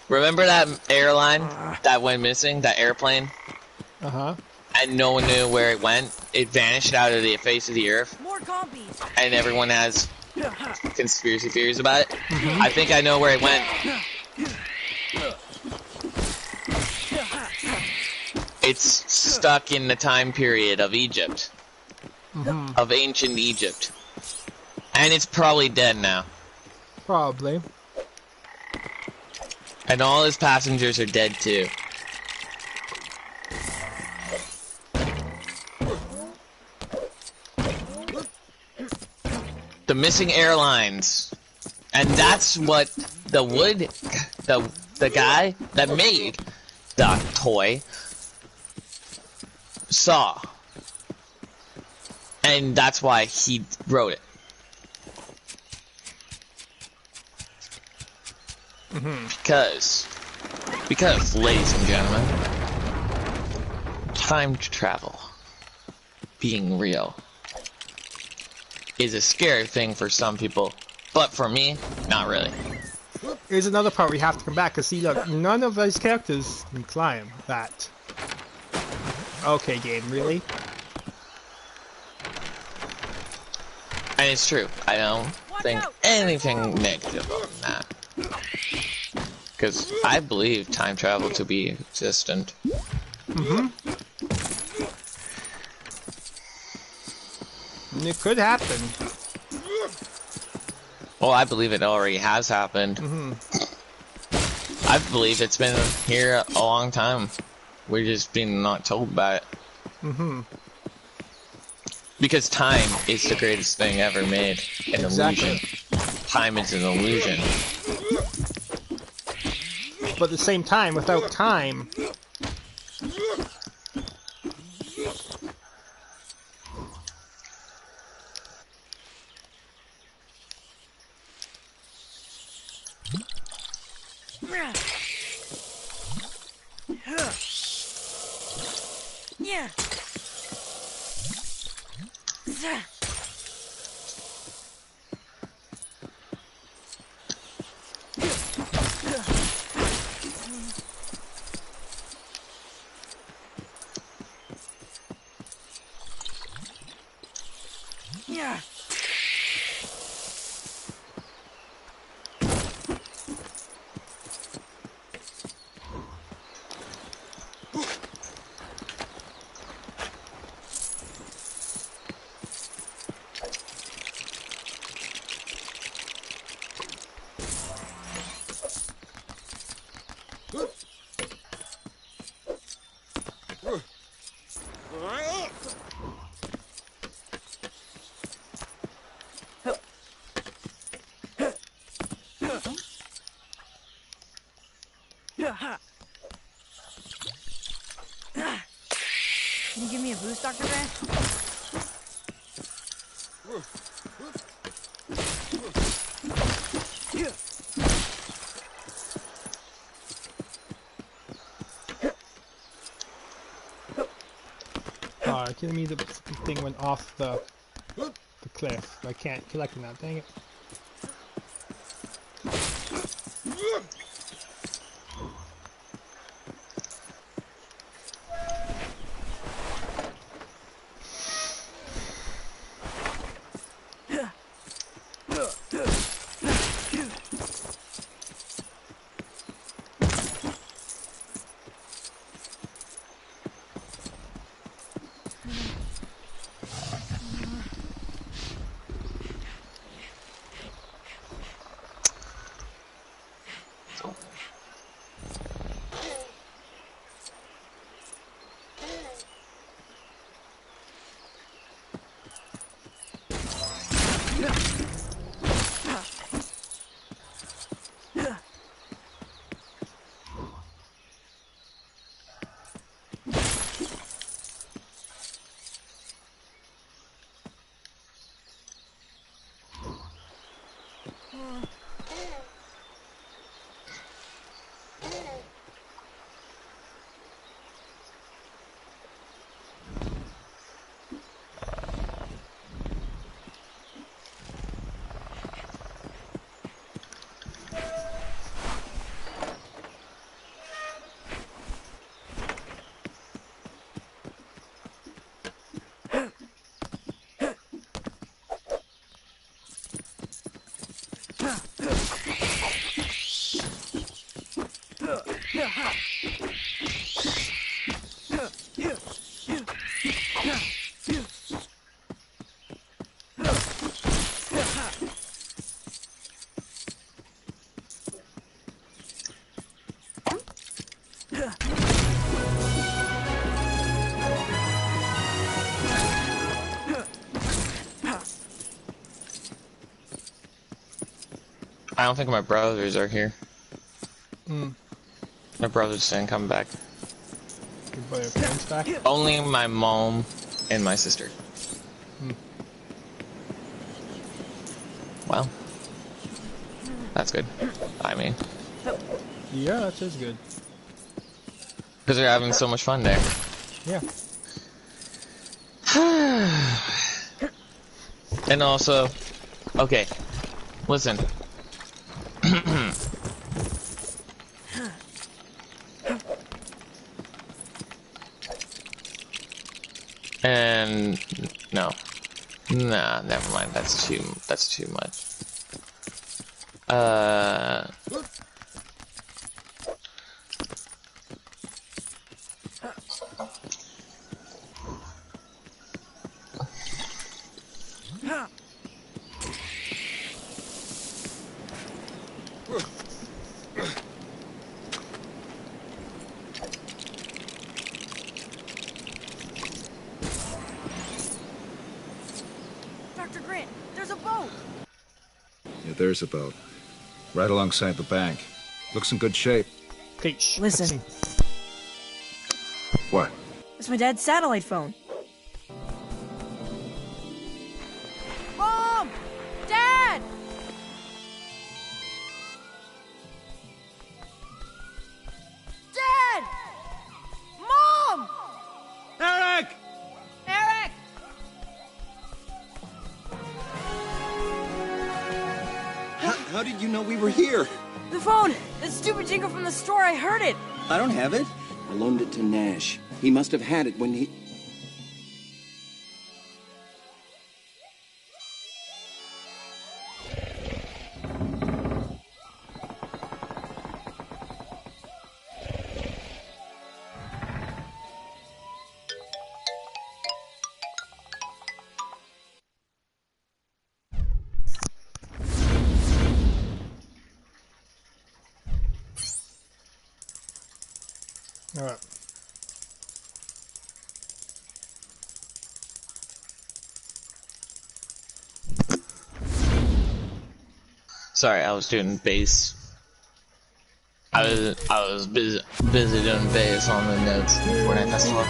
Remember that airline that went missing, that airplane? Uh-huh. And no one knew where it went? It vanished out of the face of the earth? More compies. And everyone has conspiracy theories about it? I think I know where it went. It's stuck in the time period of Egypt. of ancient Egypt. And it's probably dead now. Probably. And all his passengers are dead too. The missing airlines. And that's what the guy that made the toy saw. And that's why he wrote it. Because, ladies and gentlemen, time travel, being real, is a scary thing for some people, but for me, not really. Here's another part we have to come back, because see, look, none of those characters can climb that. Okay, game, really? And it's true, I don't think anything negative on that. Because I believe time travel to be existent. It could happen. Well, I believe it already has happened. I believe it's been here a long time. We're just being not told about it. Because time is the greatest thing ever made. An illusion. Time is an illusion. But at the same time, without time... Yeah. Yeah. Can you give me a boost, Dr. Grant? Kidding me, the thing went off the cliff. I can't collect it now, dang it. I don't think my brothers are here. Hmm. My brothers didn't come back. Your parents back? Only my mom and my sister. Hmm. Well, that's good. I mean, Yeah, that is good. because they're having so much fun there. Yeah. And also, okay, listen. And no, nah, never mind. That's too much. Dr. Grant, there's a boat. Yeah, there's a boat. Right alongside the bank. Looks in good shape. Okay, shh. Listen. What? It's my dad's satellite phone. Mom! Dad! Dad! Mom! Eric! Eric! How did you know we were here? The phone! The stupid jingle from the store, I heard it! I don't have it. I loaned it to Nash. He must have had it when he... Alright. Sorry, I was doing bass. I was busy doing bass on the notes for that festival.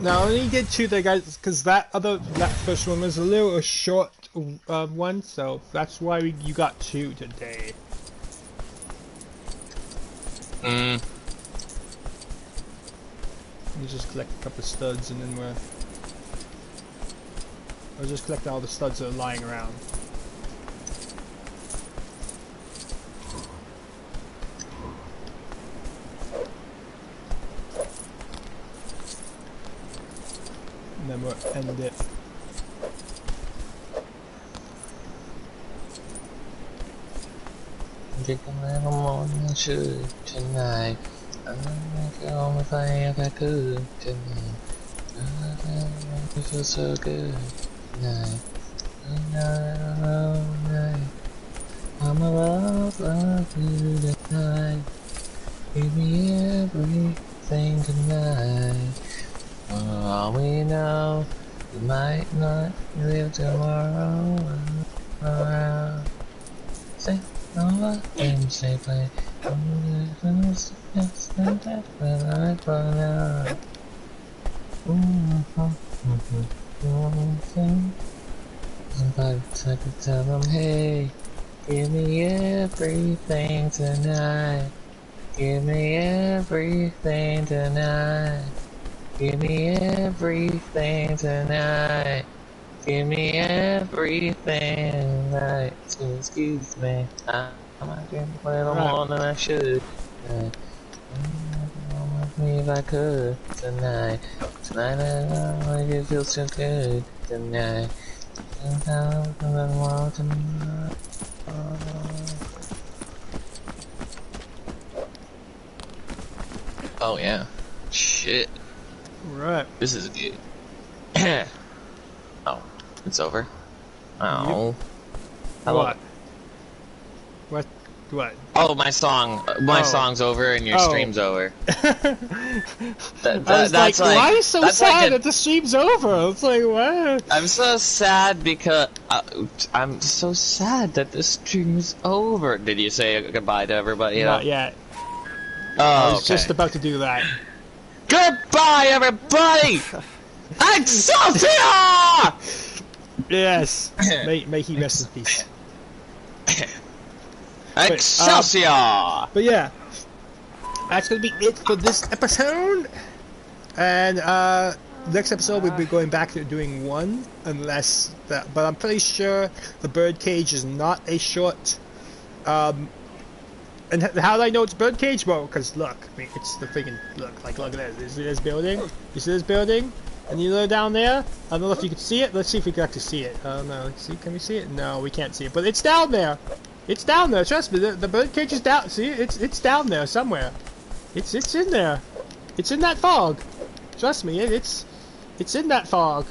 Now, I only did two there, guys, because that first one was a little short one, so that's why you got two today. Mm. You just collect a couple of studs and then I'll just collect all the studs that are lying around. And then we'll end it. Drink a little more than I should tonight. I'm gonna make it all if I could tonight. I feel so good tonight. Tonight. I'm a love you tonight. Give me everything tonight. All we know, we might not live tomorrow. Say no games they play. Sometimes I could tell them, hey, give me everything tonight. Give me everything tonight. Give me everything tonight. Give me everything tonight. Excuse me, I might drink a little more than I should. With me if I could tonight. Tonight I make it feel so good tonight. Sometimes a little more tonight. Oh yeah, shit. Right. This is good. Oh, It's over. Oh. What? What? Oh, my song's over and your stream's over. I was like, why are you so sad that the stream's over? It's like, what? I'm so sad because I'm so sad that the stream's over. Did you say goodbye to everybody? Not yet. Oh, I was just about to do that. Goodbye, everybody! Excelsior! Yes. May he rest in peace. Excelsior! But yeah, that's gonna be it for this episode. And next episode we'll be going back to doing one, unless that. But I'm pretty sure the birdcage is not a short. And how do I know it's birdcage? Well, because look, I mean, it's the freaking look at this. You see this building? You see this building? And you know down there? I don't know if you can see it. Let's see if we can actually see it. I don't know. Let's see. Can we see it? No, we can't see it. But it's down there. It's down there. Trust me. The birdcage is down. See, it's down there somewhere. It's in there. It's in that fog. Trust me. It's in that fog.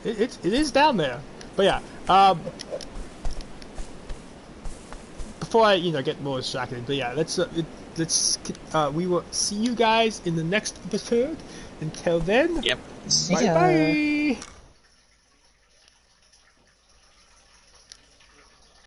It is down there. But yeah. Before I get more distracted. But yeah. We will see you guys in the next episode. Until then. Yep. Bye bye.